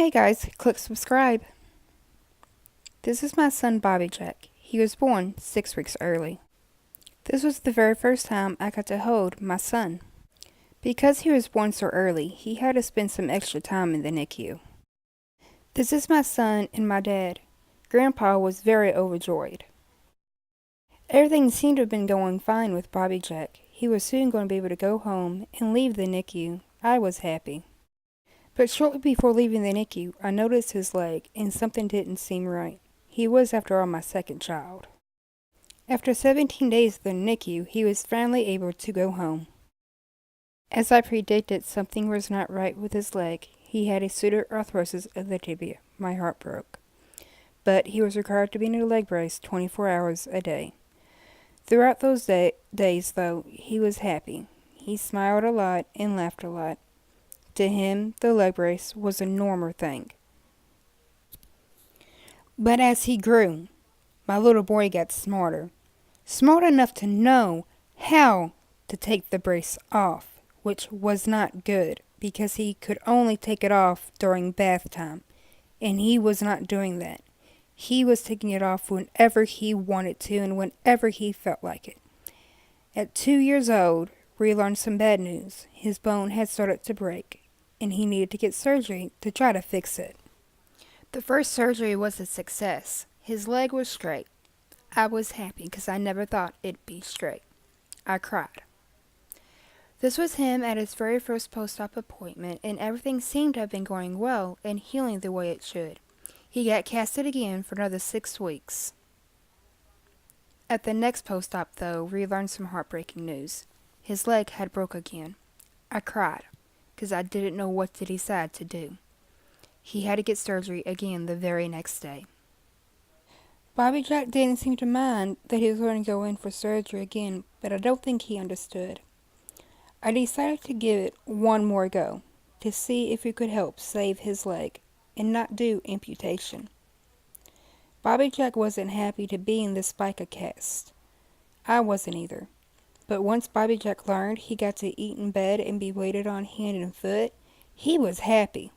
Hey guys, click subscribe. This is my son Bobby Jack. He was born 6 weeks early. This was the very first time I got to hold my son. Because he was born so early, he had to spend some extra time in the NICU. This is my son and my dad. Grandpa was very overjoyed. Everything seemed to have been going fine with Bobby Jack. He was soon going to be able to go home and leave the NICU. I was happy. But shortly before leaving the NICU, I noticed his leg, and something didn't seem right. He was, after all, my second child. After 17 days in the NICU, he was finally able to go home. As I predicted, something was not right with his leg. He had a pseudoarthrosis of the tibia. My heart broke. But he was required to be in a leg brace 24 hours a day. Throughout those days, though, he was happy. He smiled a lot and laughed a lot. To him, the leg brace was a normal thing. But as he grew, my little boy got smarter. Smart enough to know how to take the brace off, which was not good because he could only take it off during bath time, and he was not doing that. He was taking it off whenever he wanted to and whenever he felt like it. At 2 years old, we learned some bad news. His bone had started to break, and he needed to get surgery to try to fix it. The first surgery was a success. His leg was straight. I was happy because I never thought it'd be straight. I cried. This was him at his very first post-op appointment, and everything seemed to have been going well and healing the way it should. He got casted again for another 6 weeks. At the next post-op, though, we learned some heartbreaking news. His leg had broke again. I cried because I didn't know what to decide to do. He had to get surgery again the very next day. Bobby Jack didn't seem to mind that he was going to go in for surgery again, but I don't think he understood. I decided to give it one more go to see if we could help save his leg and not do amputation. Bobby Jack wasn't happy to be in the spica cast. I wasn't either. But once Bobby Jack learned he got to eat in bed and be waited on hand and foot, he was happy.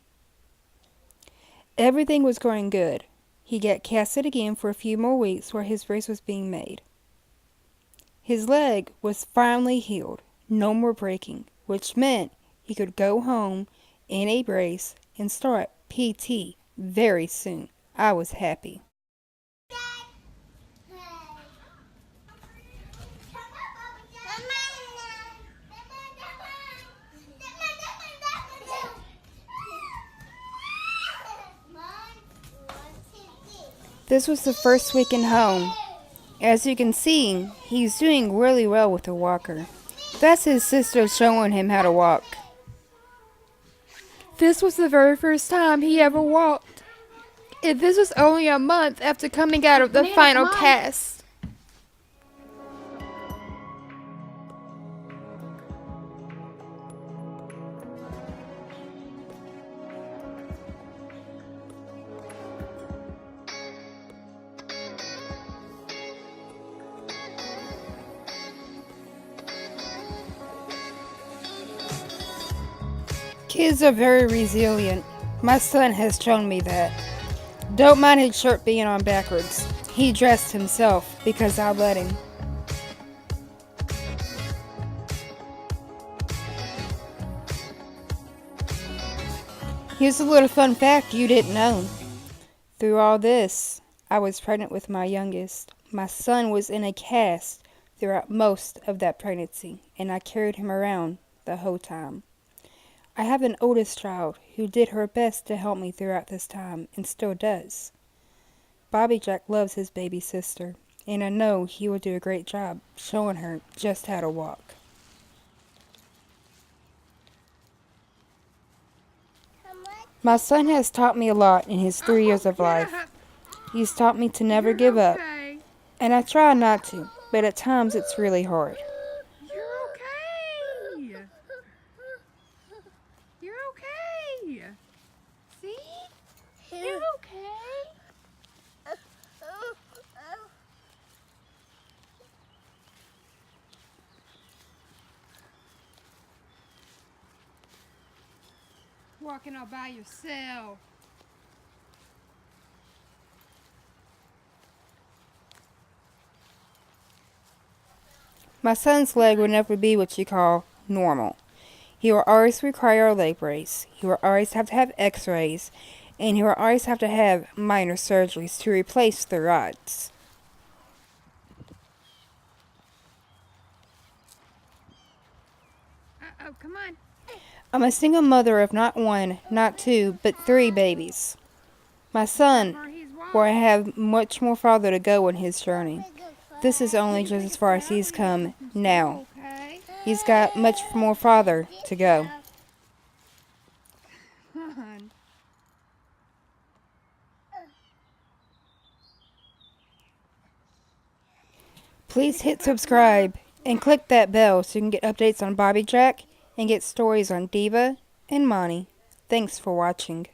Everything was going good. He got casted again for a few more weeks while his brace was being made. His leg was finally healed, no more breaking, which meant he could go home in a brace and start PT very soon. I was happy. This was the first week in home. As you can see, he's doing really well with the walker. That's his sister showing him how to walk. This was the very first time he ever walked. And this was only a month after coming out of the final cast. Kids are very resilient. My son has shown me that. Don't mind his shirt being on backwards. He dressed himself because I let him. Here's a little fun fact you didn't know. Through all this, I was pregnant with my youngest. My son was in a cast throughout most of that pregnancy, and I carried him around the whole time. I have an oldest child who did her best to help me throughout this time and still does. Bobby Jack loves his baby sister, and I know he will do a great job showing her just how to walk. My son has taught me a lot in his 3 years of life. He's taught me to never give up, and I try not to, but at times it's really hard. You're okay. See? You're okay. Walking all by yourself. My son's leg will never be what you call normal. He will always require a leg brace. He will always have to have x-rays. And he will always have to have minor surgeries to replace the rods. Uh-oh, come on. I'm a single mother of not one, not two, but 3 babies. My son Or he's will walking. have much more farther to go on his journey. This is only just as far as he's come now. Okay. He's got much more farther to go. Come on. Please hit subscribe and click that bell so you can get updates on Bobby Jack and get stories on Diva and Monty. Thanks for watching.